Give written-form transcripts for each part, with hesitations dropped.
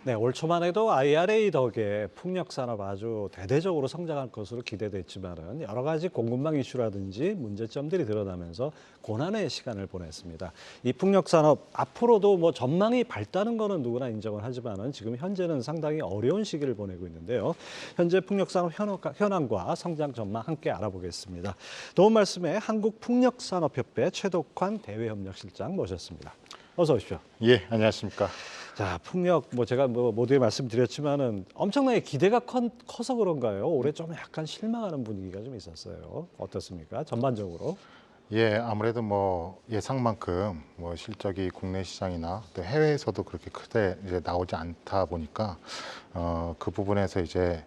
네, 올 초만 해도 IRA 덕에 풍력 산업 아주 대대적으로 성장할 것으로 기대됐지만은 여러 가지 공급망 이슈라든지 문제점들이 드러나면서 고난의 시간을 보냈습니다. 이 풍력 산업 앞으로도 뭐 전망이 밝다는 거는 누구나 인정을 하지만은 지금 현재는 상당히 어려운 시기를 보내고 있는데요. 현재 풍력 산업 현황과 성장 전망 함께 알아보겠습니다. 도움 말씀에 한국풍력산업협회 최덕환 대외협력실장 모셨습니다. 어서 오십시오. 예, 안녕하십니까. 자, 풍력 뭐 제가 뭐 모두에 말씀드렸지만은 엄청나게 기대가 커서 그런가요? 올해 좀 약간 실망하는 분위기가 좀 있었어요. 어떻습니까? 전반적으로. 예, 아무래도 뭐 예상만큼 뭐 실적이 국내 시장이나 또 해외에서도 그렇게 크게 이제 나오지 않다 보니까 그 부분에서 이제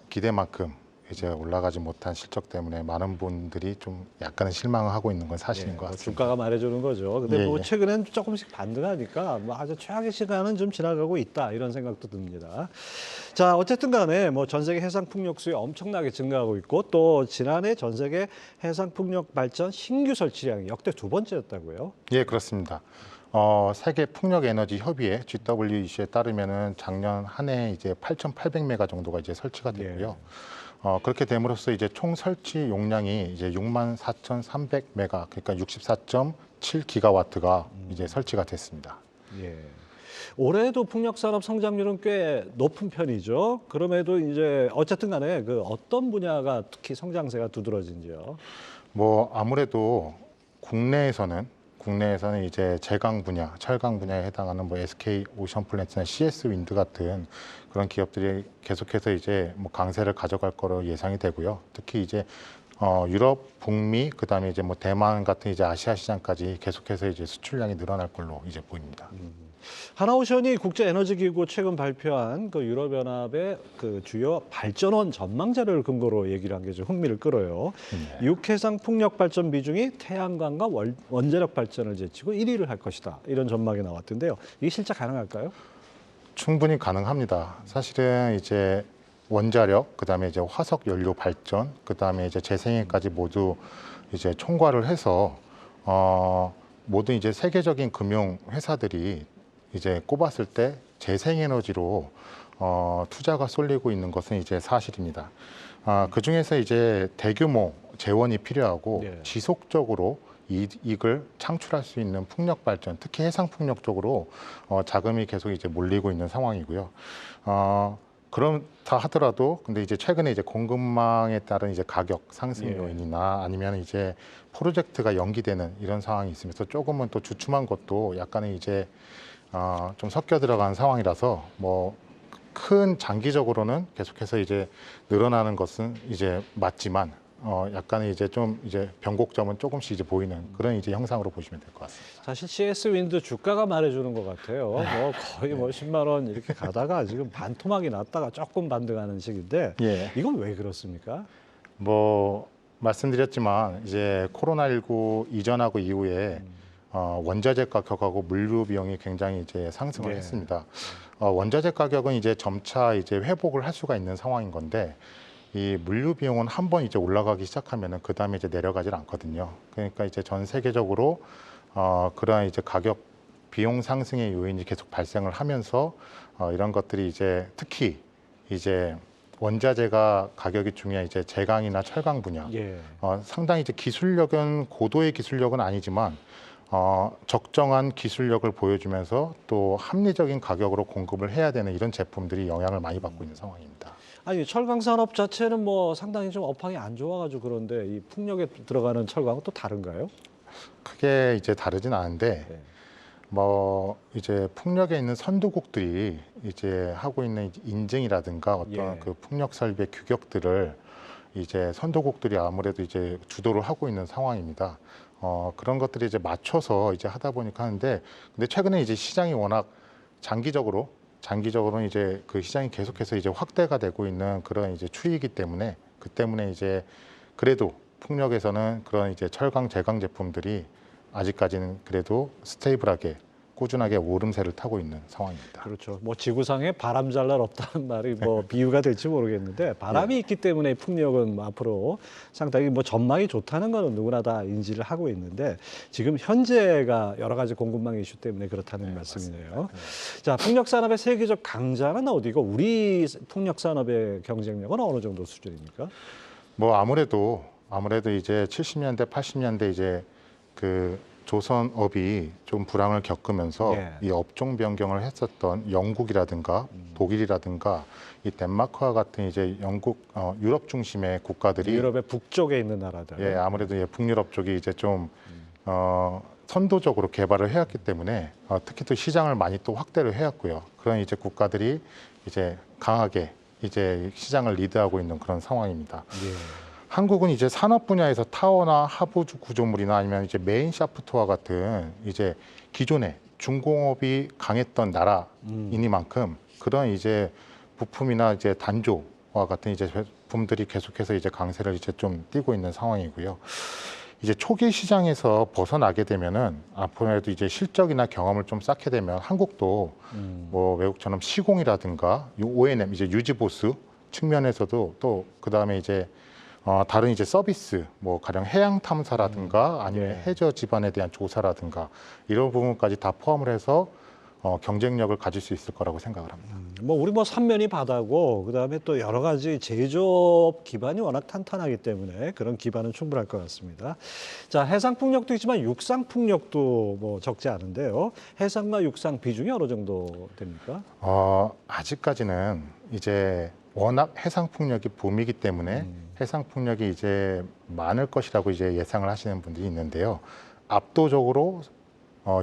기대만큼 이제 올라가지 못한 실적 때문에 많은 분들이 좀 약간은 실망을 하고 있는 건 사실인 것 뭐 같습니다. 주가가 말해주는 거죠. 근데 예, 뭐 예. 최근엔 조금씩 반등하니까 뭐 아주 최악의 시간은 좀 지나가고 있다 이런 생각도 듭니다. 자, 어쨌든 간에 뭐 전 세계 해상 풍력 수요 엄청나게 증가하고 있고 또 지난해 전 세계 해상 풍력 발전 신규 설치량이 역대 두 번째였다고요. 예, 그렇습니다. 세계 풍력 에너지 협의회 GWEC에 따르면은 작년 한 해 이제 8,800메가 정도가 이제 설치가 됐고요. 그렇게 됨으로써 이제 총 설치 용량이 이제 64,300메가, 그러니까 64.7기가와트가 이제 설치가 됐습니다. 예. 올해도 풍력 산업 성장률은 꽤 높은 편이죠. 그럼에도 이제 어쨌든 간에 그 어떤 분야가 특히 성장세가 두드러진지요. 뭐 아무래도 국내에서는 이제 제강 분야, 철강 분야에 해당하는 뭐 SK 오션플랜트나 CS 윈드 같은 그런 기업들이 계속해서 이제 뭐 강세를 가져갈 거로 예상이 되고요. 특히 이제 유럽, 북미, 그다음에 이제 뭐 대만 같은 이제 아시아 시장까지 계속해서 이제 수출량이 늘어날 걸로 이제 보입니다. 하나오션이 국제에너지기구 최근 발표한 그 유럽연합의 그 주요 발전원 전망 자료를 근거로 얘기를 한 게 좀 흥미를 끌어요. 네. 육해상 풍력 발전 비중이 태양광과 원자력 발전을 제치고 1위를 할 것이다. 이런 전망이 나왔던데요. 이게 실제 가능할까요? 충분히 가능합니다. 사실은 이제 원자력, 그다음에 이제 화석 연료 발전, 그다음에 이제 재생에까지 모두 이제 총괄을 해서 모든 이제 세계적인 금융 회사들이 이제 꼽았을 때 재생에너지로 투자가 쏠리고 있는 것은 이제 사실입니다. 그 중에서 이제 대규모 재원이 필요하고 네. 지속적으로 이익을 창출할 수 있는 풍력 발전, 특히 해상 풍력 쪽으로 자금이 계속 이제 몰리고 있는 상황이고요. 그렇다 하더라도 근데 이제 최근에 이제 공급망에 따른 이제 가격 상승 예. 요인이나 아니면 이제 프로젝트가 연기되는 이런 상황이 있으면서 조금은 또 주춤한 것도 약간은 이제 좀 섞여 들어간 상황이라서 뭐 큰 장기적으로는 계속해서 이제 늘어나는 것은 이제 맞지만 약간은 이제 좀 이제 변곡점은 조금씩 이제 보이는 그런 이제 형상으로 보시면 될 것 같습니다. 사실 CS 윈드 주가가 말해주는 것 같아요. 뭐 거의 뭐 10만 원 이렇게 가다가 지금 반토막이 났다가 조금 반등하는 식인데 예. 이건 왜 그렇습니까? 뭐 말씀드렸지만 이제 코로나19 이전하고 이후에 원자재 가격하고 물류 비용이 굉장히 이제 상승을 예. 했습니다. 원자재 가격은 이제 점차 이제 회복을 할 수가 있는 상황인 건데 이 물류 비용은 한번 이제 올라가기 시작하면은 그 다음에 이제 내려가질 않거든요. 그러니까 이제 전 세계적으로 그러한 이제 가격 비용 상승의 요인이 계속 발생을 하면서 이런 것들이 이제 특히 이제 원자재가 가격이 중요한 이제 제강이나 철강 분야 예. 상당히 이제 기술력은 고도의 기술력은 아니지만 적정한 기술력을 보여주면서 또 합리적인 가격으로 공급을 해야 되는 이런 제품들이 영향을 많이 받고 있는 상황입니다. 아니 철강 산업 자체는 뭐 상당히 좀 업황이 안 좋아가지고 그런데 이 풍력에 들어가는 철강은 또 다른가요? 크게 이제 다르진 않은데 네. 뭐 이제 풍력에 있는 선두국들이 이제 하고 있는 인증이라든가 어떤 예. 그 풍력 설비의 규격들을 이제 선도국들이 아무래도 이제 주도를 하고 있는 상황입니다. 그런 것들이 이제 맞춰서 이제 하다 보니까 하는데, 근데 최근에 이제 시장이 워낙 장기적으로는 이제 그 시장이 계속해서 이제 확대가 되고 있는 그런 이제 추이이기 때문에 그 때문에 이제 그래도 풍력에서는 그런 이제 철강 제강 제품들이 아직까지는 그래도 스테이블하게 꾸준하게 오름세를 타고 있는 상황입니다. 그렇죠. 뭐 지구상에 바람 잘 날 없다는 말이 뭐 비유가 될지 모르겠는데 바람이 있기 때문에 풍력은 뭐 앞으로 상당히 뭐 전망이 좋다는 거는 누구나 다 인지를 하고 있는데 지금 현재가 여러 가지 공급망 이슈 때문에 그렇다는 말씀이네요. 자, 풍력 산업의 세계적 강자는 어디고 우리 풍력 산업의 경쟁력은 어느 정도 수준입니까? 뭐 아무래도 이제 70년대, 80년대 이제 그 조선업이 좀 불황을 겪으면서 예. 이 업종 변경을 했었던 영국이라든가 독일이라든가 이 덴마크와 같은 이제 유럽 중심의 국가들이 유럽의 북쪽에 있는 나라들. 예, 아무래도 예, 북유럽 쪽이 이제 좀 선도적으로 개발을 해왔기 때문에 특히 또 시장을 많이 또 확대를 해왔고요. 그런 이제 국가들이 이제 강하게 이제 시장을 리드하고 있는 그런 상황입니다. 예. 한국은 이제 산업 분야에서 타워나 하부 구조물이나 아니면 이제 메인 샤프트와 같은 이제 기존에 중공업이 강했던 나라이니만큼 그런 이제 부품이나 이제 단조와 같은 이제 제품들이 계속해서 이제 강세를 이제 좀 띠고 있는 상황이고요. 이제 초기 시장에서 벗어나게 되면은 앞으로도 이제 실적이나 경험을 좀 쌓게 되면 한국도 뭐 외국처럼 시공이라든가 O&M 이제 유지보수 측면에서도 또 그다음에 이제 다른 이제 서비스, 뭐 가령 해양 탐사라든가 아니면 예. 해저 지반에 대한 조사라든가 이런 부분까지 다 포함을 해서 경쟁력을 가질 수 있을 거라고 생각을 합니다. 뭐 우리 뭐 삼면이 바다고 그다음에 또 여러 가지 제조업 기반이 워낙 탄탄하기 때문에 그런 기반은 충분할 것 같습니다. 자, 해상 풍력도 있지만 육상 풍력도 뭐 적지 않은데요. 해상과 육상 비중이 어느 정도 됩니까? 아직까지는 이제 워낙 해상 풍력이 붐이기 때문에 해상 풍력이 이제 많을 것이라고 이제 예상을 하시는 분들이 있는데요. 압도적으로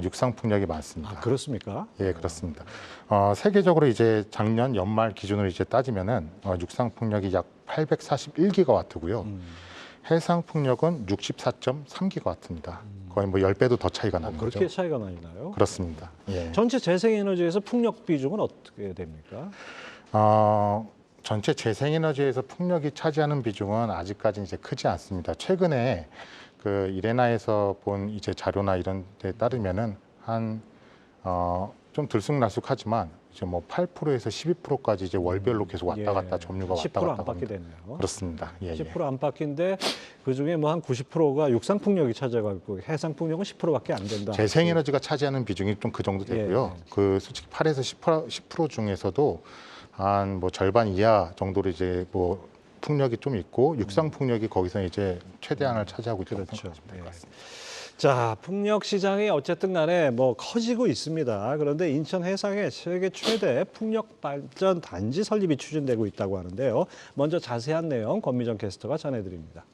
육상 풍력이 많습니다. 아, 그렇습니까? 예, 그렇습니다. 세계적으로 이제 작년 연말 기준으로 이제 따지면은 육상 풍력이 약 841기가와트고요. 해상 풍력은 64.3기가와트입니다. 거의 뭐 10배도 더 차이가 나는 거죠. 그렇게 차이가 많이 나요? 그렇습니다. 예. 전체 재생에너지에서 풍력 비중은 어떻게 됩니까? 전체 재생에너지에서 풍력이 차지하는 비중은 아직까지 이제 크지 않습니다. 최근에 그 이레나에서 본 이제 자료나 이런 데 따르면은 좀 들쑥날쑥하지만 이제 뭐 8%에서 12%까지 이제 월별로 계속 왔다 갔다 점유가 왔다 10% 갔다 안팎이 합니다. 됐네요. 그렇습니다. 예, 10% 안팎인데 그중에 뭐 한 90%가 육상 풍력이 차지하고 있고 해상 풍력은 10%밖에 안 된다. 재생에너지가 차지하는 비중이 좀 그 정도 되고요. 그 솔직히 8에서 10% 중에서도 한 뭐 절반 이하 정도로 이제 뭐 풍력이 좀 있고 육상 풍력이 거기서 이제 최대한을 차지하고 있다고 그렇죠. 생각하시면 될 것 같습니다. 자, 풍력 시장이 어쨌든 간에 뭐 커지고 있습니다. 그런데 인천 해상에 세계 최대 풍력 발전 단지 설립이 추진되고 있다고 하는데요. 먼저 자세한 내용 권미정 캐스터가 전해드립니다.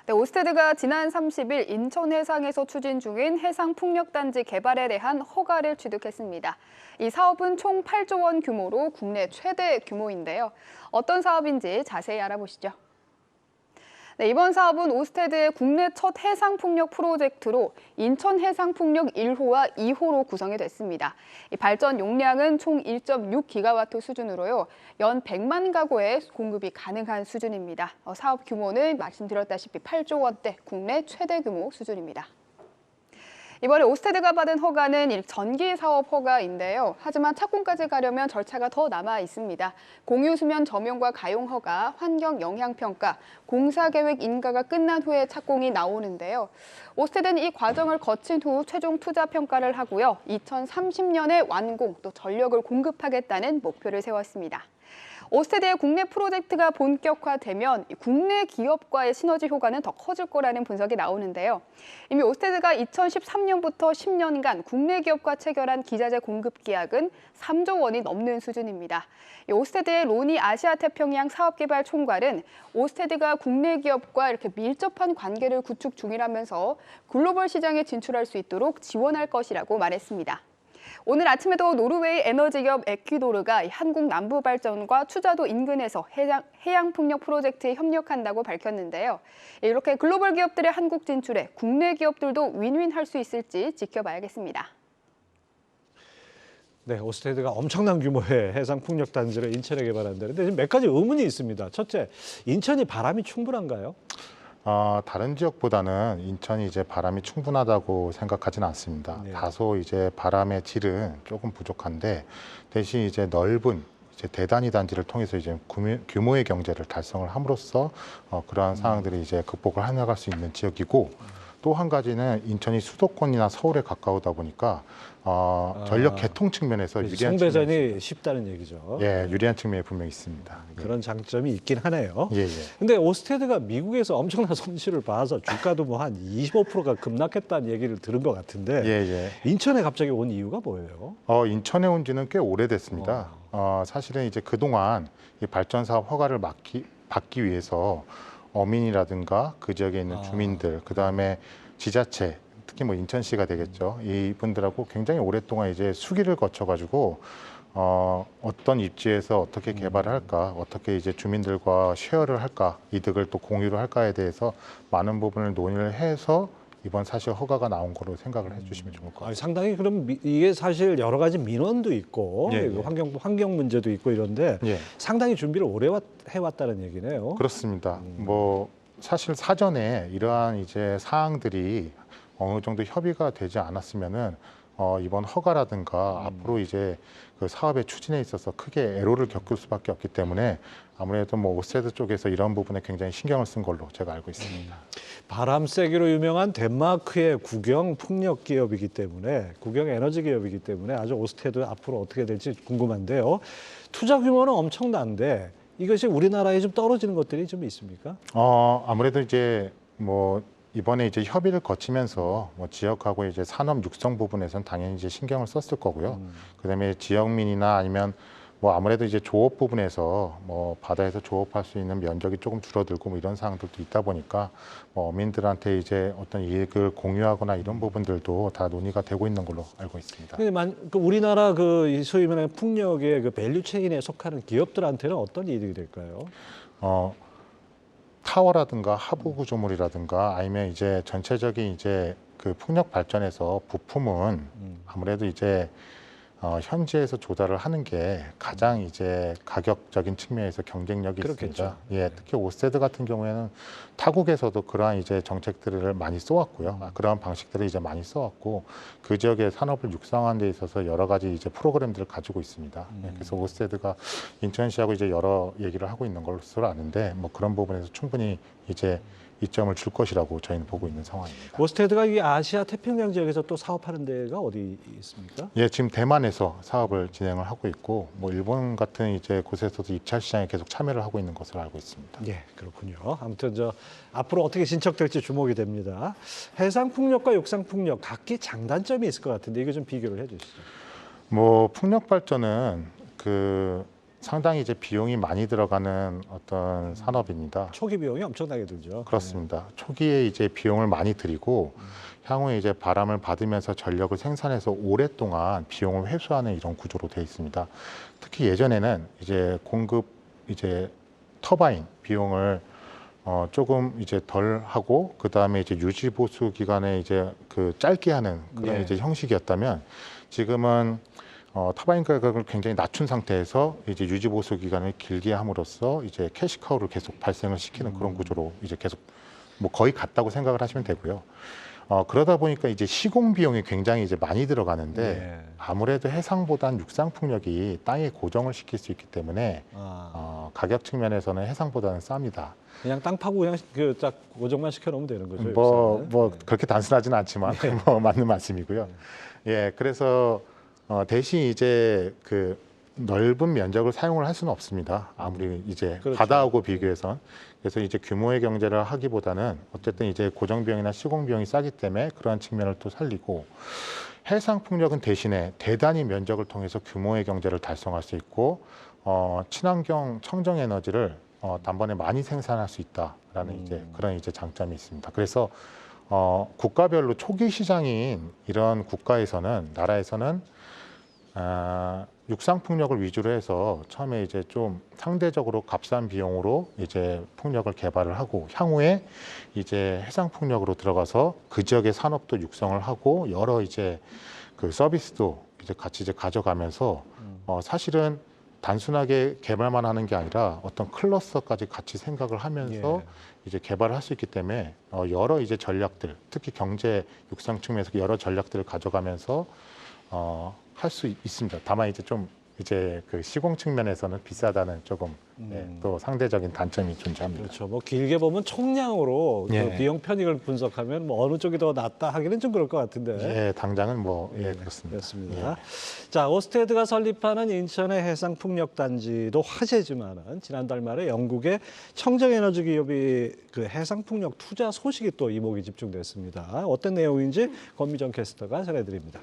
네, 오스테드가 지난 30일 인천 해상에서 추진 중인 해상 풍력단지 개발에 대한 허가를 취득했습니다. 이 사업은 총 8조 원 규모로 국내 최대 규모인데요. 어떤 사업인지 자세히 알아보시죠. 네, 이번 사업은 오스테드의 국내 첫 해상 풍력 프로젝트로 인천 해상 풍력 1호와 2호로 구성이 됐습니다. 이 발전 용량은 총 1.6기가와트 수준으로요. 연 100만 가구에 공급이 가능한 수준입니다. 사업 규모는 말씀드렸다시피 8조 원대 국내 최대 규모 수준입니다. 이번에 오스테드가 받은 허가는 전기 사업 허가인데요. 하지만 착공까지 가려면 절차가 더 남아 있습니다. 공유 수면 점용과 가용 허가, 환경 영향 평가, 공사 계획 인가가 끝난 후에 착공이 나오는데요. 오스테드는 이 과정을 거친 후 최종 투자 평가를 하고요. 2030년에 완공, 또 전력을 공급하겠다는 목표를 세웠습니다. 오스테드의 국내 프로젝트가 본격화되면 국내 기업과의 시너지 효과는 더 커질 거라는 분석이 나오는데요. 이미 오스테드가 2013년부터 10년간 국내 기업과 체결한 기자재 공급 계약은 3조 원이 넘는 수준입니다. 오스테드의 로니 아시아태평양 사업개발 총괄은 오스테드가 국내 기업과 이렇게 밀접한 관계를 구축 중이라면서 글로벌 시장에 진출할 수 있도록 지원할 것이라고 말했습니다. 오늘 아침에도 노르웨이 에너지기업 에퀴도르가 한국 남부발전과 추자도 인근에서 해양 풍력 프로젝트에 협력한다고 밝혔는데요. 이렇게 글로벌 기업들의 한국 진출에 국내 기업들도 윈윈할 수 있을지 지켜봐야겠습니다. 네, 오스테드가 엄청난 규모의 해상 풍력 단지를 인천에 개발한다는데 지금 몇 가지 의문이 있습니다. 첫째, 인천이 바람이 충분한가요? 다른 지역보다는 인천이 이제 바람이 충분하다고 생각하지는 않습니다. 네. 다소 이제 바람의 질은 조금 부족한데 대신 이제 넓은 이제 대단위 단지를 통해서 이제 규모의 경제를 달성을 함으로써 그러한 상황들이 이제 극복을 해나갈 수 있는 지역이고 또 한 가지는 인천이 수도권이나 서울에 가까우다 보니까 전력 개통 측면에서 유리한 송배전이 측면이 쉽다는 얘기죠. 예, 유리한 측면이 분명히 있습니다. 그런 장점이 있긴 하네요. 예, 예. 근데 오스테드가 미국에서 엄청난 손실을 봐서 주가도 뭐 한 25%가 급락했다는 얘기를 들은 것 같은데 예, 예. 인천에 갑자기 온 이유가 뭐예요? 인천에 온 지는 꽤 오래됐습니다. 사실은 이제 그동안 이 발전 사업 허가를 받기 위해서 어민이라든가 그 지역에 있는 주민들, 그 다음에 지자체, 특히 뭐 인천시가 되겠죠. 이분들하고 굉장히 오랫동안 이제 수기를 거쳐가지고 어떤 입지에서 어떻게 개발을 할까, 어떻게 이제 주민들과 쉐어를 할까, 이득을 또 공유를 할까에 대해서 많은 부분을 논의를 해서 이번 사실 허가가 나온 거로 생각을 해주시면 좋을 것 같습니다. 상당히 그럼 이게 사실 여러 가지 민원도 있고 예, 예. 환경 문제도 있고 이런데 예. 상당히 준비를 오래 해왔다는 얘기네요. 그렇습니다. 뭐 사실 사전에 이러한 이제 사항들이 어느 정도 협의가 되지 않았으면은 이번 허가라든가 앞으로 이제 그 사업의 추진에 있어서 크게 애로를 겪을 수밖에 없기 때문에 아무래도 뭐 오스테드 쪽에서 이런 부분에 굉장히 신경을 쓴 걸로 제가 알고 있습니다. 바람 세기로 유명한 덴마크의 국영 풍력 기업이기 때문에 국영 에너지 기업이기 때문에 아주 오스테드 앞으로 어떻게 될지 궁금한데요. 투자 규모는 엄청난데 이것이 우리나라에 좀 떨어지는 것들이 좀 있습니까? 아무래도 이제 뭐 이번에 이제 협의를 거치면서 뭐 지역하고 이제 산업 육성 부분에서는 당연히 이제 신경을 썼을 거고요. 그다음에 지역민이나 아니면 뭐 아무래도 이제 조업 부분에서 뭐 바다에서 조업할 수 있는 면적이 조금 줄어들고 뭐 이런 사항들도 있다 보니까 뭐 어민들한테 이제 어떤 이익을 공유하거나 이런 부분들도 다 논의가 되고 있는 걸로 알고 있습니다. 근데 우리나라 그 소위 말하는 풍력의 그 밸류 체인에 속하는 기업들한테는 어떤 이득이 될까요? 타워라든가 하부 구조물이라든가 아니면 이제 전체적인 이제 그 풍력 발전에서 부품은 아무래도 이제 현지에서 조달을 하는 게 가장 이제 가격적인 측면에서 경쟁력이 그렇겠죠. 있습니다. 예, 특히 오스테드 같은 경우에는 타국에서도 그러한 이제 정책들을 많이 써왔고요. 그러한 방식들을 이제 많이 써왔고 그 지역의 산업을 육성하는 데 있어서 여러 가지 이제 프로그램들을 가지고 있습니다. 예, 그래서 오스테드가 인천시하고 이제 여러 얘기를 하고 있는 걸로 아는데 뭐 그런 부분에서 충분히 이제 이점을 줄 것이라고 저희는 보고 있는 상황입니다. 오스테드가 이 아시아 태평양 지역에서 또 사업하는 데가 어디 있습니까? 예, 지금 대만에서 사업을 진행을 하고 있고, 뭐 일본 같은 이제 곳에서도 입찰 시장에 계속 참여를 하고 있는 것으로 알고 있습니다. 예, 그렇군요. 아무튼 앞으로 어떻게 진척될지 주목이 됩니다. 해상 풍력과 육상 풍력 각기 장단점이 있을 것 같은데 이거 좀 비교를 해주시죠. 뭐 풍력 발전은 상당히 이제 비용이 많이 들어가는 어떤 산업입니다. 초기 비용이 엄청나게 들죠. 그렇습니다. 초기에 이제 비용을 많이 들이고 향후에 이제 바람을 받으면서 전력을 생산해서 오랫동안 비용을 회수하는 이런 구조로 되어 있습니다. 특히 예전에는 이제 공급 이제 터바인 비용을 조금 이제 덜 하고 그 다음에 이제 유지 보수 기간에 이제 짧게 하는 그런 네. 이제 형식이었다면 지금은 터바인 가격을 굉장히 낮춘 상태에서 이제 유지 보수 기간을 길게 함으로써 이제 캐시카우를 계속 발생을 시키는 그런 구조로 이제 계속 뭐 거의 같다고 생각을 하시면 되고요. 그러다 보니까 이제 시공 비용이 굉장히 이제 많이 들어가는데 네. 아무래도 해상보단 육상 풍력이 땅에 고정을 시킬 수 있기 때문에 가격 측면에서는 해상보다는 쌉니다. 그냥 땅 파고 그냥 딱 고정만 시켜놓으면 되는 거죠. 뭐 그렇게 단순하지는 않지만 뭐 맞는 말씀이고요. 예, 그래서 대신 이제 넓은 면적을 사용을 할 수는 없습니다. 아무리 이제 그렇죠. 바다하고 비교해선. 그래서 이제 규모의 경제를 하기보다는 어쨌든 이제 고정 비용이나 시공 비용이 싸기 때문에 그러한 측면을 또 살리고 해상 풍력은 대신에 대단위 면적을 통해서 규모의 경제를 달성할 수 있고 친환경 청정 에너지를 단번에 많이 생산할 수 있다라는 이제 그런 이제 장점이 있습니다. 그래서 국가별로 초기 시장인 이런 국가에서는 나라에서는 육상 풍력을 위주로 해서 처음에 이제 좀 상대적으로 값싼 비용으로 이제 풍력을 개발을 하고 향후에 이제 해상 풍력으로 들어가서 그 지역의 산업도 육성을 하고 여러 이제 서비스도 이제 같이 이제 가져가면서 사실은 단순하게 개발만 하는 게 아니라 어떤 클러스터까지 같이 생각을 하면서 예. 이제 개발을 할 수 있기 때문에 여러 이제 전략들, 특히 경제 육상 측면에서 여러 전략들을 가져가면서 할 수 있습니다. 다만 이제 좀 이제 그 시공 측면에서는 비싸다는 조금 또 상대적인 단점이 존재합니다. 그렇죠. 뭐 길게 보면 총량으로 그 예. 비용 편익을 분석하면 뭐 어느 쪽이 더 낫다 하기는 좀 그럴 것 같은데. 예, 당장은 뭐 그렇습니다. 그렇습니다. 자, 오스테드가 설립하는 인천의 해상풍력단지도 화제지만은 지난달 말에 영국의 청정에너지 기업이 그 해상풍력 투자 소식이 또 이목이 집중됐습니다. 어떤 내용인지 권미정 캐스터가 전해드립니다.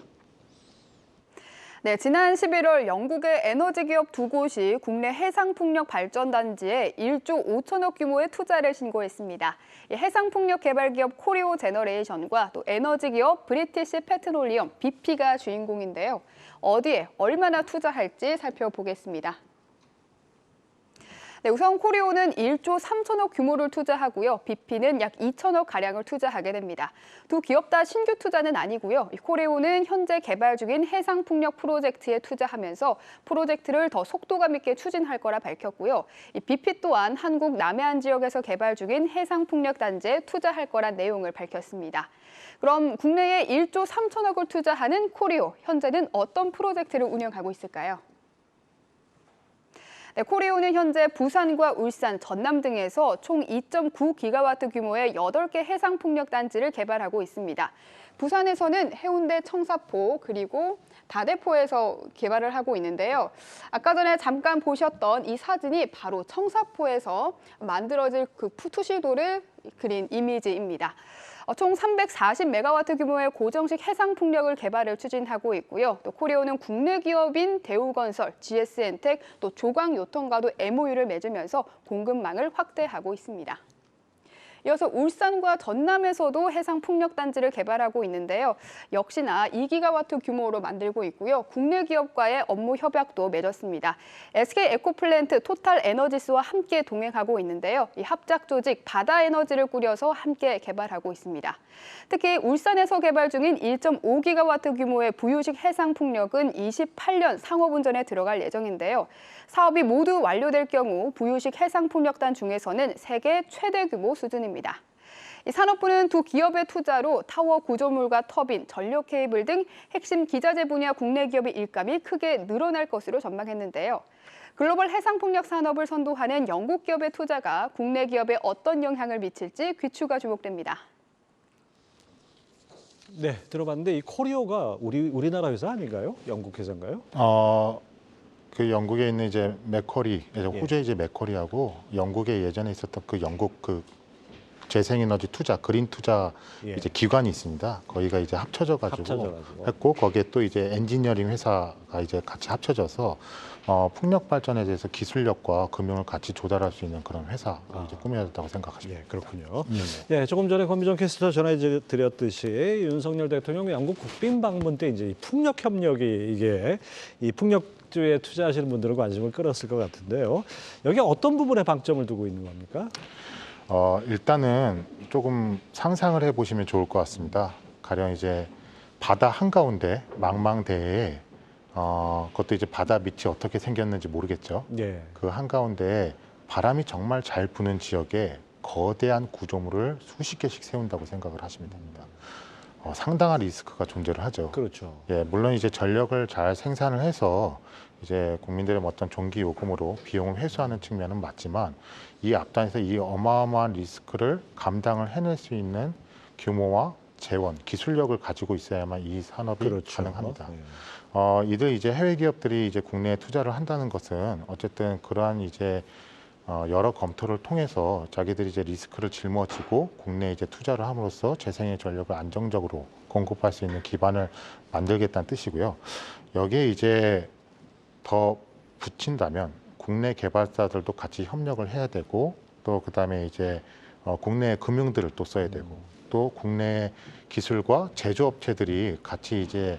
네, 지난 11월 영국의 에너지 기업 두 곳이 국내 해상풍력 발전단지에 1조 5천억 규모의 투자를 신고했습니다. 이 해상풍력 개발 기업 코리오 제너레이션과 또 에너지 기업 브리티시 페트롤리엄 BP가 주인공인데요. 어디에 얼마나 투자할지 살펴보겠습니다. 네, 우선 코리오는 1조 3천억 규모를 투자하고요. BP는 약 2천억 가량을 투자하게 됩니다. 두 기업 다 신규 투자는 아니고요. 코리오는 현재 개발 중인 해상풍력 프로젝트에 투자하면서 프로젝트를 더 속도감 있게 추진할 거라 밝혔고요. BP 또한 한국 남해안 지역에서 개발 중인 해상풍력 단지에 투자할 거란 내용을 밝혔습니다. 그럼 국내에 1조 3천억을 투자하는 코리오, 현재는 어떤 프로젝트를 운영하고 있을까요? 네, 코리오는 현재 부산과 울산, 전남 등에서 총 2.9기가와트 규모의 8개 해상풍력 단지를 개발하고 있습니다. 부산에서는 해운대 청사포 그리고 다대포에서 개발을 하고 있는데요. 아까 전에 잠깐 보셨던 이 사진이 바로 청사포에서 만들어질 그 투시도를 그린 이미지입니다. 총 340메가와트 규모의 고정식 해상풍력을 개발을 추진하고 있고요. 또 코리오는 국내 기업인 대우건설, GS엔텍, 또 조광요통과도 MOU를 맺으면서 공급망을 확대하고 있습니다. 이어서 울산과 전남에서도 해상풍력단지를 개발하고 있는데요. 역시나 2기가와트 규모로 만들고 있고요. 국내 기업과의 업무 협약도 맺었습니다. SK에코플랜트, 토탈에너지스와 함께 동행하고 있는데요. 이 합작 조직 바다에너지를 꾸려서 함께 개발하고 있습니다. 특히 울산에서 개발 중인 1.5기가와트 규모의 부유식 해상풍력은 28년 상업운전에 들어갈 예정인데요. 사업이 모두 완료될 경우 부유식 해상풍력단 중에서는 세계 최대 규모 수준입니다. 이 산업부는 두 기업의 투자로 타워 구조물과 터빈, 전력 케이블 등 핵심 기자재 분야 국내 기업의 일감이 크게 늘어날 것으로 전망했는데요. 글로벌 해상풍력 산업을 선도하는 영국 기업의 투자가 국내 기업에 어떤 영향을 미칠지 귀추가 주목됩니다. 네, 들어봤는데 이 코리오가 우리나라 회사 아닌가요? 영국 회사인가요? 그 영국에 있는 이제 맥쿼리, 예. 호주의 이제 맥쿼리하고 영국에 예전에 있었던 그 영국 그 재생에너지 투자, 그린 투자 예. 이제 기관이 있습니다. 거기가 이제 합쳐져가지고 합쳐져가지고. 했고 거기에 또 이제 엔지니어링 회사가 이제 같이 합쳐져서 풍력 발전에 대해서 기술력과 금융을 같이 조달할 수 있는 그런 회사로 이제 꾸며졌다고 생각하시면 예, 그렇군요. 네. 예, 조금 전에 권미정 캐스터 전해드렸듯이 윤석열 대통령 영국 국빈 방문 때 이제 이 풍력 협력이 이게 이 풍력주에 투자하시는 분들은 관심을 끌었을 것 같은데요. 여기 어떤 부분에 방점을 두고 있는 겁니까? 일단은 조금 상상을 해보시면 좋을 것 같습니다. 가령 이제 바다 한가운데 망망대해에 그것도 이제 바다 밑이 어떻게 생겼는지 모르겠죠. 예. 그 한가운데 바람이 정말 잘 부는 지역에 거대한 구조물을 수십 개씩 세운다고 생각을 하시면 됩니다. 상당한 리스크가 존재를 하죠. 그렇죠. 예, 물론 이제 전력을 잘 생산을 해서 이제 국민들의 어떤 종기 요금으로 비용을 회수하는 측면은 맞지만 이 앞단에서 이 어마어마한 리스크를 감당을 해낼 수 있는 규모와 재원, 기술력을 가지고 있어야만 이 산업이 그렇죠. 가능합니다. 예. 이들 이제 해외 기업들이 이제 국내에 투자를 한다는 것은 어쨌든 그러한 이제 여러 검토를 통해서 자기들이 이제 리스크를 짊어지고 국내에 이제 투자를 함으로써 재생의 전력을 안정적으로 공급할 수 있는 기반을 만들겠다는 뜻이고요. 여기에 이제 더 붙인다면 국내 개발사들도 같이 협력을 해야 되고 또 그다음에 이제 국내 금융들을 또 써야 되고 또 국내 기술과 제조업체들이 같이 이제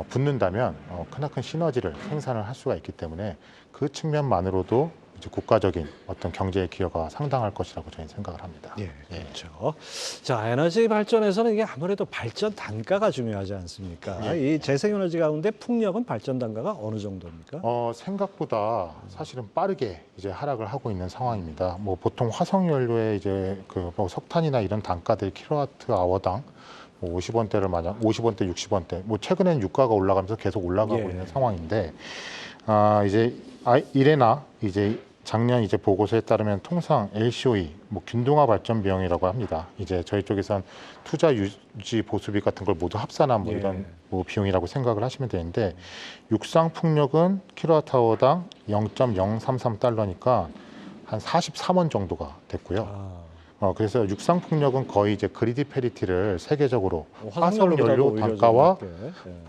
붙는다면 크나큰 시너지를 생산을 할 수가 있기 때문에 그 측면만으로도 이제 국가적인 어떤 경제의 기여가 상당할 것이라고 저희는 생각을 합니다. 예, 그렇죠. 자, 에너지 발전에서는 이게 아무래도 발전 단가가 중요하지 않습니까? 이 재생에너지 가운데 풍력은 발전 단가가 어느 정도입니까? 생각보다 사실은 빠르게 이제 하락을 하고 있는 상황입니다. 뭐 보통 화석 연료의 이제 뭐 석탄이나 이런 단가들 킬로와트 아워당 뭐 50원대를 마냥 50원대, 60원대. 뭐 최근에는 유가가 올라가면서 계속 올라가고 있는 상황인데 이제 이래나 이제 작년 이제 보고서에 따르면 통상 LCOE 뭐 균등화 발전 비용이라고 합니다. 이제 저희 쪽에선 투자 유지 보수비 같은 걸 모두 합산한 뭐 이런 뭐 비용이라고 생각을 하시면 되는데 육상 풍력은 킬로와트아워당 0.033달러니까 한 43원 정도가 됐고요. 그래서 육상 풍력은 거의 이제 그리디 페리티를 세계적으로 화석 연료 단가와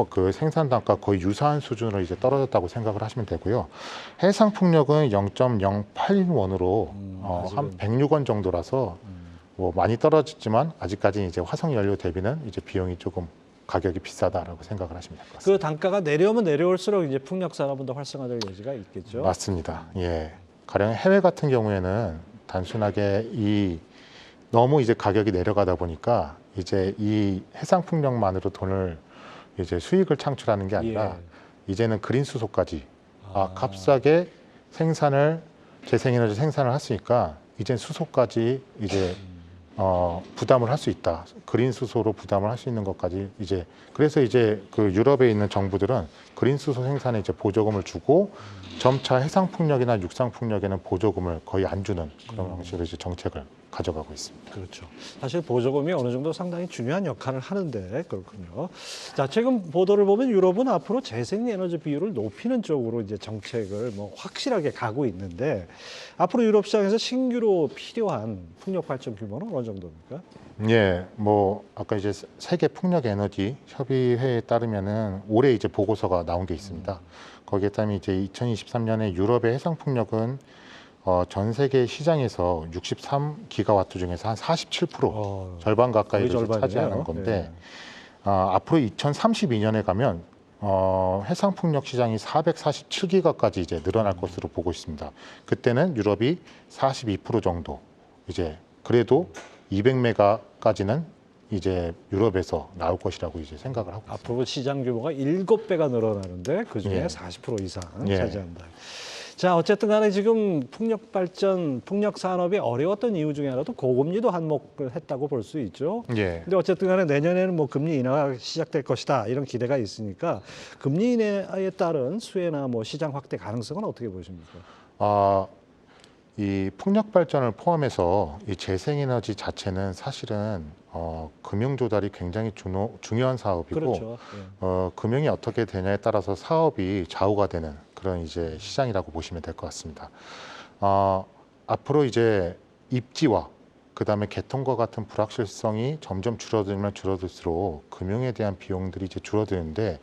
그 생산 단가 거의 유사한 수준으로 이제 떨어졌다고 생각을 하시면 되고요. 해상 풍력은 0.081원으로 한 106원 정도라서 뭐 많이 떨어졌지만 아직까지 이제 화석 연료 대비는 이제 비용이 조금 가격이 비싸다라고 생각을 하시면 될 것 같습니다. 그 단가가 내려오면 내려올수록 이제 풍력 산업은 더 활성화될 여지가 있겠죠. 맞습니다. 예. 가령 해외 같은 경우에는 단순하게 너무 이제 가격이 내려가다 보니까 이제 이 해상 풍력만으로 돈을 이제 수익을 창출하는 게 아니라 이제는 그린 수소까지 값싸게 재생에너지 생산을 했으니까 이제 수소까지 이제 부담을 할 수 있다. 그린 수소로 부담을 할 수 있는 것까지 이제 그래서 이제 그 유럽에 있는 정부들은 그린 수소 생산에 이제 보조금을 주고 점차 해상 풍력이나 육상 풍력에는 보조금을 거의 안 주는 그런 방식으로 이제 정책을 가져가고 있습니다. 그렇죠. 사실 보조금이 어느 정도 상당히 중요한 역할을 하는데 그렇군요. 자, 최근 보도를 보면 유럽은 앞으로 재생에너지 비율을 높이는 쪽으로 이제 정책을 뭐 확실하게 가고 있는데 앞으로 유럽 시장에서 신규로 필요한 풍력 발전 규모는 어느 정도입니까? 예, 뭐 아까 이제 세계 풍력 에너지 협의회에 따르면은 올해 이제 보고서가 나온 게 있습니다. 거기에 따르면 이제 2023년에 유럽의 해상 풍력은 전 세계 시장에서 63기가와트 중에서 한 47% 절반 가까이를 차지하는 건데 앞으로 2032년에 가면 해상 풍력 시장이 447기가까지 이제 늘어날 것으로 보고 있습니다. 그때는 유럽이 42% 정도 이제 그래도 200메가까지는 이제 유럽에서 나올 것이라고 이제 생각을 하고 있습니다. 앞으로 시장 규모가 7배가 늘어나는데 그중에 40% 이상 차지한다. 자, 어쨌든 간에 지금 풍력 발전, 풍력 산업이 어려웠던 이유 중에 하나도 고금리도 한몫을 했다고 볼 수 있죠. 근데 어쨌든 간에 내년에는 뭐 금리 인하가 시작될 것이다 이런 기대가 있으니까 금리 인하에 따른 수혜나 뭐 시장 확대 가능성은 어떻게 보십니까? 이 풍력 발전을 포함해서 이 재생에너지 자체는 사실은 금융 조달이 굉장히 중요한 사업이고 그렇죠. 금융이 어떻게 되냐에 따라서 사업이 좌우가 되는 그런 이제 시장이라고 보시면 될 것 같습니다. 앞으로 이제 입지와 그다음에 개통과 같은 불확실성이 점점 줄어들면 줄어들수록 금융에 대한 비용들이 이제 줄어드는데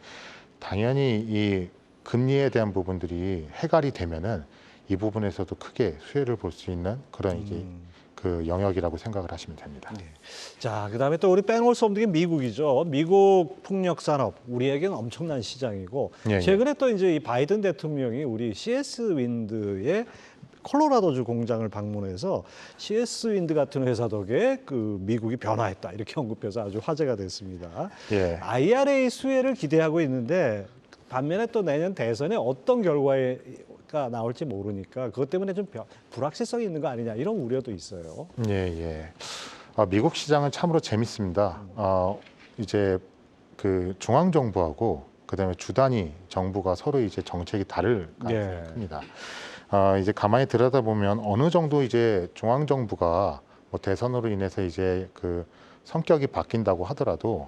당연히 이 금리에 대한 부분들이 해갈이 되면은 이 부분에서도 크게 수혜를 볼 수 있는 그런 이제 그 영역이라고 생각을 하시면 됩니다. 자, 그다음에 또 우리 빼놓을 수 없는 게 미국이죠. 미국 풍력 산업 우리에게는 엄청난 시장이고 최근에 또 이제 이 바이든 대통령이 우리 CS 윈드의 콜로라도주 공장을 방문해서 CS 윈드 같은 회사 덕에 그 미국이 변화했다 이렇게 언급해서 아주 화제가 됐습니다. IRA 수혜를 기대하고 있는데 반면에 또 내년 대선에 어떤 결과가 나올지 모르니까 그것 때문에 좀 불확실성이 있는 거 아니냐 이런 우려도 있어요. 미국 시장은 참으로 재밌습니다. 이제 그 중앙 정부하고 그다음에 주 단위 정부가 서로 이제 정책이 다를 가능성이 큽니다. 이제 가만히 들여다보면 어느 정도 이제 중앙 정부가 뭐 대선으로 인해서 이제 그 성격이 바뀐다고 하더라도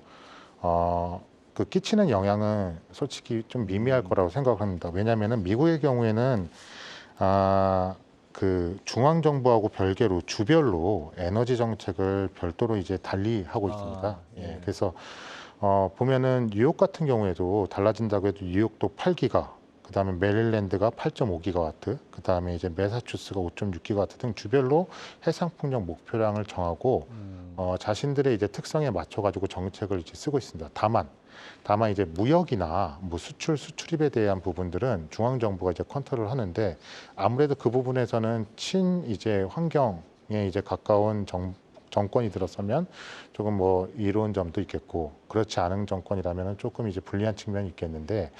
그 끼치는 영향은 솔직히 좀 미미할 거라고 생각을 합니다. 왜냐하면은 미국의 경우에는 그 중앙 정부하고 별개로 주별로 에너지 정책을 별도로 이제 달리 하고 있습니다. 그래서 보면은 뉴욕 같은 경우에도 달라진다고 해도 뉴욕도 8기가, 그다음에 메릴랜드가 8.5기가와트, 그다음에 이제 매사추스가 5.6기가와트 등 주별로 해상 풍력 목표량을 정하고 자신들의 이제 특성에 맞춰 가지고 정책을 이제 쓰고 있습니다. 다만 이제 무역이나 뭐 수출입에 대한 부분들은 중앙 정부가 이제 컨트롤을 하는데 아무래도 그 부분에서는 이제 환경에 이제 가까운 정권이 들어서면 조금 뭐 이로운 점도 있겠고, 그렇지 않은 정권이라면 조금 이제 불리한 측면이 있겠는데,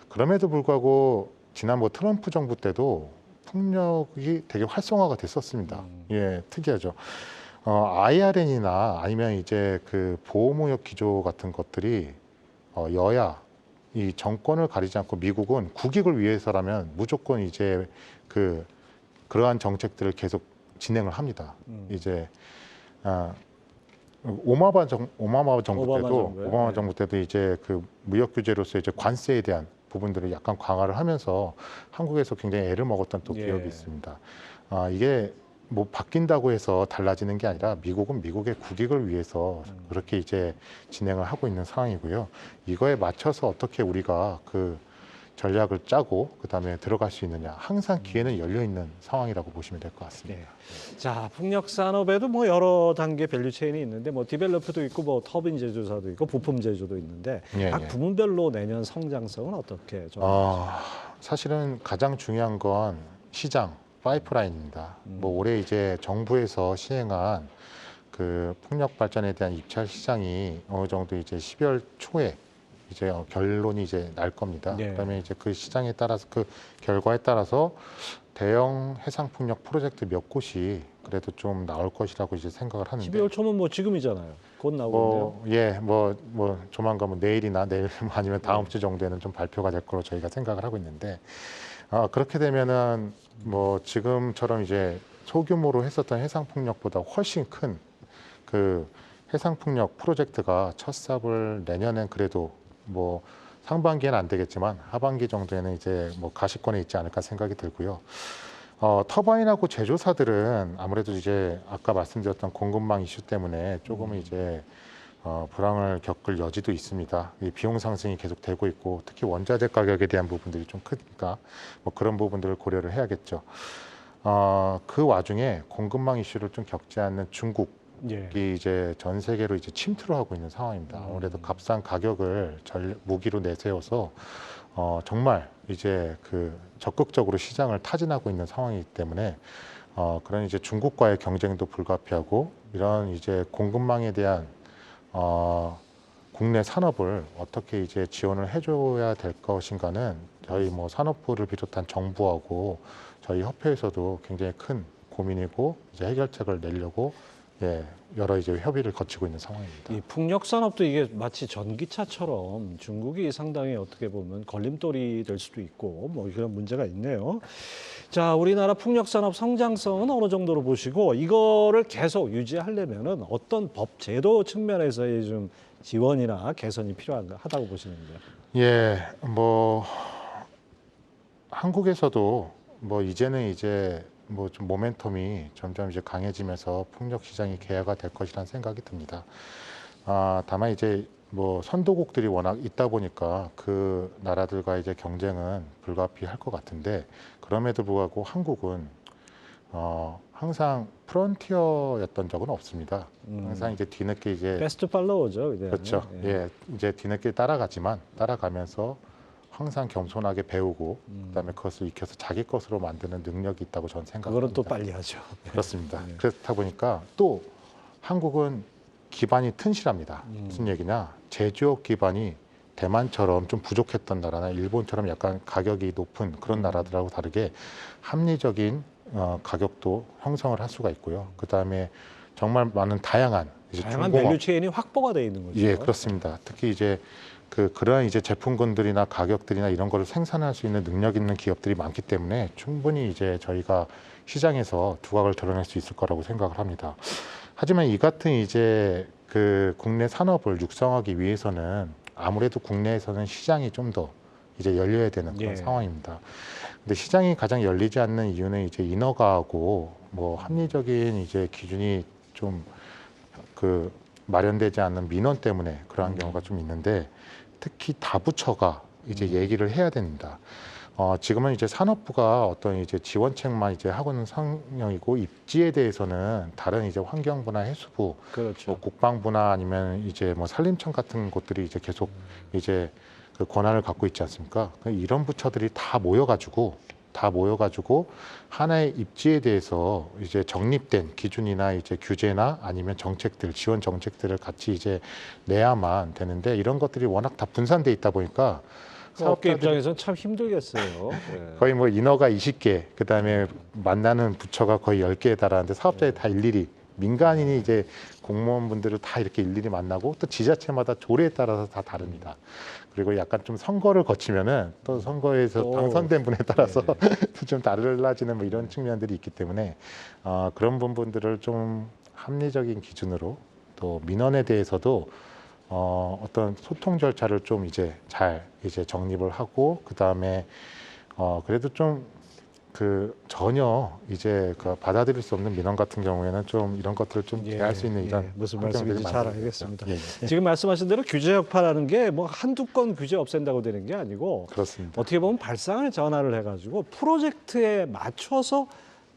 그럼에도 불구하고 지난 뭐 트럼프 정부 때도 풍력이 되게 활성화가 됐었습니다. 예, 특이하죠. IRN이나 아니면 이제 그 보호무역 기조 같은 것들이 여야 이 정권을 가리지 않고 미국은 국익을 위해서라면 무조건 이제 그러한 정책들을 계속 진행을 합니다. 이제 오바마 정부 때도 이제 그 무역 규제로서 이제 관세에 대한 부분들을 약간 강화를 하면서 한국에서 굉장히 애를 먹었던 또 기억이 있습니다. 이게 뭐 바뀐다고 해서 달라지는 게 아니라 미국은 미국의 국익을 위해서 그렇게 이제 진행을 하고 있는 상황이고요. 이거에 맞춰서 어떻게 우리가 그 전략을 짜고 그다음에 들어갈 수 있느냐, 항상 기회는 열려 있는 상황이라고 보시면 될 것 같습니다. 자, 풍력 산업에도 뭐 여러 단계 밸류 체인이 있는데 뭐 디벨로프도 있고 뭐 터빈 제조사도 있고 부품 제조도 있는데 각 부문별로 내년 성장성은 어떻게 좀 사실은 가장 중요한 건 시장 파이프라인입니다. 뭐 올해 이제 정부에서 시행한 그 풍력 발전에 대한 입찰 시장이 어느 정도 이제 12월 초에 이제 결론이 이제 날 겁니다. 그다음에 이제 그 시장에 따라서 그 결과에 따라서 대형 해상 풍력 프로젝트 몇 곳이 그래도 좀 나올 것이라고 이제 생각을 하는데. 12월 초면 뭐 지금이잖아요. 곧 나오는데요. 뭐 조만간 뭐 내일이나 내일 아니면 다음 주 정도에는 좀 발표가 될 거로 저희가 생각을 하고 있는데, 그렇게 되면은 뭐 지금처럼 이제 소규모로 했었던 해상 풍력보다 훨씬 큰 그 해상 풍력 프로젝트가 첫 삽을 내년엔 그래도 뭐 상반기에는 안 되겠지만 하반기 정도에는 이제 뭐 가시권에 있지 않을까 생각이 들고요. 터바인하고 제조사들은 아무래도 이제 아까 말씀드렸던 공급망 이슈 때문에 조금 이제 불황을 겪을 여지도 있습니다. 이 비용 상승이 계속 되고 있고 특히 원자재 가격에 대한 부분들이 좀 크니까 뭐 그런 부분들을 고려를 해야겠죠. 그 와중에 공급망 이슈를 좀 겪지 않는 중국이 이제 전 세계로 이제 침투를 하고 있는 상황입니다. 아무래도 값싼 가격을 무기로 내세워서 정말 이제 그 적극적으로 시장을 타진하고 있는 상황이기 때문에 그런 이제 중국과의 경쟁도 불가피하고 이런 이제 공급망에 대한 국내 산업을 어떻게 이제 지원을 해줘야 될 것인가는 저희 뭐 산업부를 비롯한 정부하고 저희 협회에서도 굉장히 큰 고민이고 이제 해결책을 내려고 여러 이제 협의를 거치고 있는 상황입니다. 이 풍력 산업도 이게 마치 전기차처럼 중국이 상당히 어떻게 보면 걸림돌이 될 수도 있고 뭐 그런 문제가 있네요. 자, 우리나라 풍력 산업 성장성은 어느 정도로 보시고 이거를 계속 유지하려면은 어떤 법 제도 측면에서의 좀 지원이나 개선이 필요하다고 보시는데요? 뭐 한국에서도 뭐 이제는 이제 뭐 좀 모멘텀이 점점 이제 강해지면서 풍력 시장이 개화가 될 것이라는 생각이 듭니다. 다만 이제 뭐 선도국들이 워낙 있다 보니까 그 나라들과 이제 경쟁은 불가피할 것 같은데, 그럼에도 불구하고 한국은 항상 프론티어였던 적은 없습니다. 항상 이제 뒤늦게 이제 베스트 팔로워죠. 그렇죠. 이제 뒤늦게 따라가면서 항상 겸손하게 배우고 그다음에 그것을 익혀서 자기 것으로 만드는 능력이 있다고 저는 생각합니다. 그거는 또 빨리 하죠. 그렇습니다. 그렇다 보니까 또 한국은 기반이 튼실합니다. 무슨 얘기냐? 제조업 기반이 대만처럼 좀 부족했던 나라나 일본처럼 약간 가격이 높은 그런 나라들하고 다르게 합리적인 가격도 형성을 할 수가 있고요. 그다음에 정말 많은 다양한 밸류 체인이 확보가 돼 있는 거죠. 그렇습니다. 특히 이제 그러한 이제 제품군들이나 가격들이나 이런 거를 생산할 수 있는 능력 있는 기업들이 많기 때문에 충분히 이제 저희가 시장에서 두각을 드러낼 수 있을 거라고 생각을 합니다. 하지만 이 같은 이제 그 국내 산업을 육성하기 위해서는 아무래도 국내에서는 시장이 좀 더 이제 열려야 되는 그런 상황입니다. 근데 시장이 가장 열리지 않는 이유는 이제 인허가하고 뭐 합리적인 이제 기준이 좀 마련되지 않는 민원 때문에 그러한 경우가 좀 있는데, 특히 다부처가 이제 얘기를 해야 됩니다. 지금은 이제 산업부가 어떤 이제 지원책만 이제 하고는 상영이고 입지에 대해서는 다른 이제 환경부나 해수부, 그렇죠. 뭐 국방부나 아니면 이제 뭐 산림청 같은 곳들이 이제 계속 이제 그 권한을 갖고 있지 않습니까? 이런 부처들이 다 모여가지고 하나의 입지에 대해서 이제 정립된 기준이나 이제 규제나 아니면 정책들, 지원 정책들을 같이 이제 내야만 되는데 이런 것들이 워낙 다 분산돼 있다 보니까 업계 사업자들이 입장에서는 참 힘들겠어요. 예. 거의 뭐 인허가 20개, 그다음에 만나는 부처가 거의 10개에 달하는데 사업자에 다 일일이 민간인이 이제 공무원분들을 다 이렇게 일일이 만나고 또 지자체마다 조례에 따라서 다 다릅니다. 그리고 약간 좀 선거를 거치면은 또 선거에서 오. 당선된 분에 따라서 좀 달라지는 뭐 이런 측면들이 있기 때문에 그런 부분들을 좀 합리적인 기준으로 또 민원에 대해서도 어떤 소통 절차를 좀 이제 잘 이제 정립을 하고 그다음에 그래도 좀 그 전혀 이제 그 받아들일 수 없는 민원 같은 경우에는 좀 이런 것들을 좀 대할 수 있는 이런 무슨 환경들이 말씀인지 잘 만들어져야 알겠습니다. 예, 예. 지금 말씀하신 대로 규제 여파라는 게 뭐 한두 건 규제 없앤다고 되는 게 아니고 그렇습니다. 어떻게 보면 발상을 전환을 해가지고 프로젝트에 맞춰서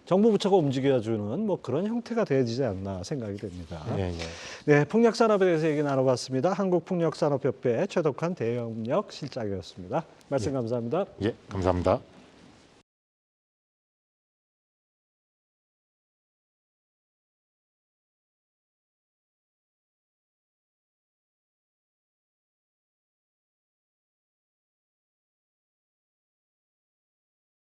정부 부처가 움직여주는 뭐 그런 형태가 되어지지 않나 생각이 됩니다. 예, 예. 네, 풍력산업에 대해서 얘기 나눠봤습니다. 한국풍력산업협회 최덕환 대영역 실장이었습니다. 말씀 감사합니다. 예, 감사합니다.